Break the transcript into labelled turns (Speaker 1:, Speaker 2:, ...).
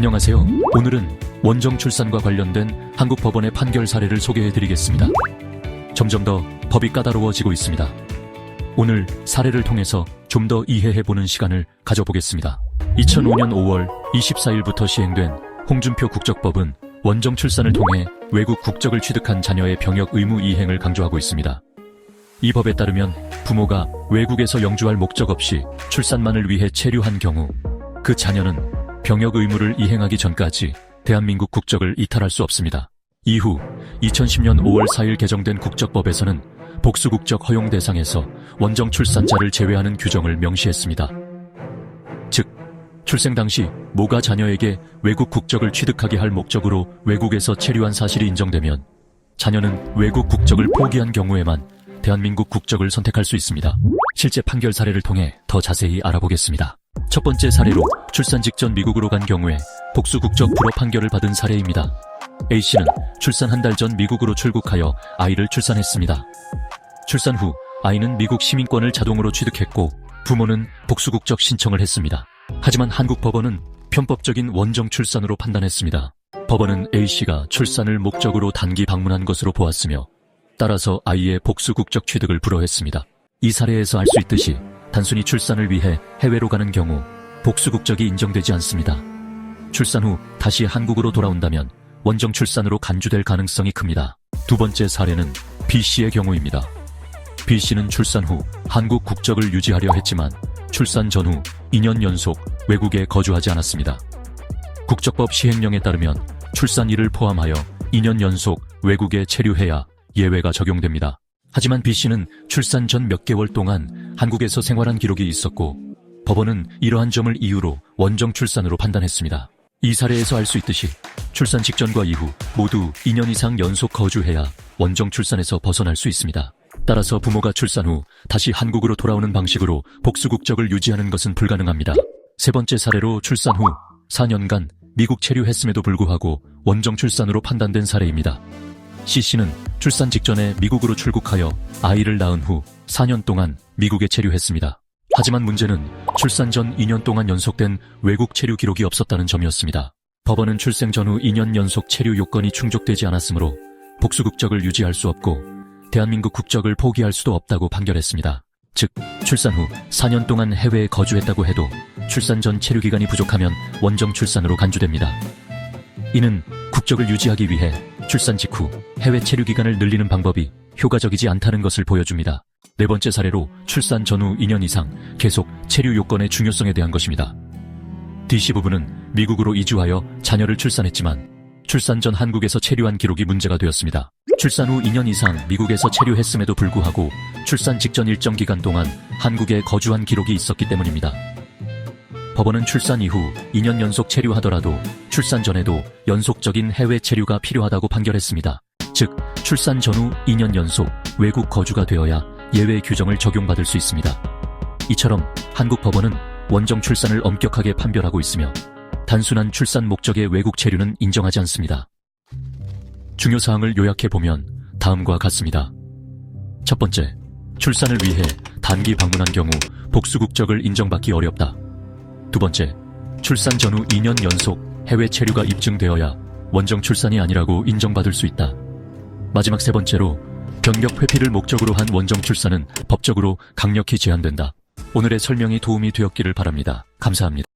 Speaker 1: 안녕하세요. 오늘은 원정 출산과 관련된 한국 법원의 판결 사례를 소개해드리겠습니다. 점점 더 법이 까다로워지고 있습니다. 오늘 사례를 통해서 좀 더 이해해보는 시간을 가져보겠습니다. 2005년 5월 24일부터 시행된 홍준표 국적법은 원정 출산을 통해 외국 국적을 취득한 자녀의 병역 의무 이행을 강조하고 있습니다. 이 법에 따르면 부모가 외국에서 영주할 목적 없이 출산만을 위해 체류한 경우 그 자녀는 병역 의무를 이행하기 전까지 대한민국 국적을 이탈할 수 없습니다. 이후 2010년 5월 4일 개정된 국적법에서는 복수국적 허용 대상에서 원정 출산자를 제외하는 규정을 명시했습니다. 즉, 출생 당시 모가 자녀에게 외국 국적을 취득하게 할 목적으로 외국에서 체류한 사실이 인정되면 자녀는 외국 국적을 포기한 경우에만 대한민국 국적을 선택할 수 있습니다. 실제 판결 사례를 통해 더 자세히 알아보겠습니다. 첫 번째 사례로 출산 직전 미국으로 간 경우에 복수국적 불허 판결을 받은 사례입니다. A씨는 출산 한 달 전 미국으로 출국하여 아이를 출산했습니다. 출산 후 아이는 미국 시민권을 자동으로 취득했고 부모는 복수국적 신청을 했습니다. 하지만 한국 법원은 편법적인 원정 출산으로 판단했습니다. 법원은 A씨가 출산을 목적으로 단기 방문한 것으로 보았으며 따라서 아이의 복수국적 취득을 불허했습니다. 이 사례에서 알 수 있듯이 단순히 출산을 위해 해외로 가는 경우 복수국적이 인정되지 않습니다. 출산 후 다시 한국으로 돌아온다면 원정 출산으로 간주될 가능성이 큽니다. 두 번째 사례는 B씨의 경우입니다. B씨는 출산 후 한국 국적을 유지하려 했지만 출산 전후 2년 연속 외국에 거주하지 않았습니다. 국적법 시행령에 따르면 출산일을 포함하여 2년 연속 외국에 체류해야 예외가 적용됩니다. 하지만 B씨는 출산 전 몇 개월 동안 한국에서 생활한 기록이 있었고 법원은 이러한 점을 이유로 원정 출산으로 판단했습니다. 이 사례에서 알 수 있듯이 출산 직전과 이후 모두 2년 이상 연속 거주해야 원정 출산에서 벗어날 수 있습니다. 따라서 부모가 출산 후 다시 한국으로 돌아오는 방식으로 복수국적을 유지하는 것은 불가능합니다. 세 번째 사례로 출산 후 4년간 미국 체류했음에도 불구하고 원정 출산으로 판단된 사례입니다. C씨는 출산 직전에 미국으로 출국하여 아이를 낳은 후 4년 동안 미국에 체류했습니다. 하지만 문제는 출산 전 2년 동안 연속된 외국 체류 기록이 없었다는 점이었습니다. 법원은 출생 전후 2년 연속 체류 요건이 충족되지 않았으므로 복수국적을 유지할 수 없고 대한민국 국적을 포기할 수도 없다고 판결했습니다. 즉, 출산 후 4년 동안 해외에 거주했다고 해도 출산 전 체류 기간이 부족하면 원정 출산으로 간주됩니다. 이는 국적을 유지하기 위해 출산 직후 해외 체류 기간을 늘리는 방법이 효과적이지 않다는 것을 보여줍니다. 네 번째 사례로 출산 전후 2년 이상 계속 체류 요건의 중요성에 대한 것입니다. D씨 부부는 미국으로 이주하여 자녀를 출산했지만 출산 전 한국에서 체류한 기록이 문제가 되었습니다. 출산 후 2년 이상 미국에서 체류했음에도 불구하고 출산 직전 일정 기간 동안 한국에 거주한 기록이 있었기 때문입니다. 법원은 출산 이후 2년 연속 체류하더라도 출산 전에도 연속적인 해외 체류가 필요하다고 판결했습니다. 즉, 출산 전후 2년 연속 외국 거주가 되어야 예외 규정을 적용받을 수 있습니다. 이처럼 한국 법원은 원정 출산을 엄격하게 판별하고 있으며 단순한 출산 목적의 외국 체류는 인정하지 않습니다. 중요 사항을 요약해보면 다음과 같습니다. 첫 번째, 출산을 위해 단기 방문한 경우 복수국적을 인정받기 어렵다. 두 번째, 출산 전후 2년 연속 해외 체류가 입증되어야 원정 출산이 아니라고 인정받을 수 있다. 마지막 세 번째로, 병역 회피를 목적으로 한 원정 출산은 법적으로 강력히 제한된다. 오늘의 설명이 도움이 되었기를 바랍니다. 감사합니다.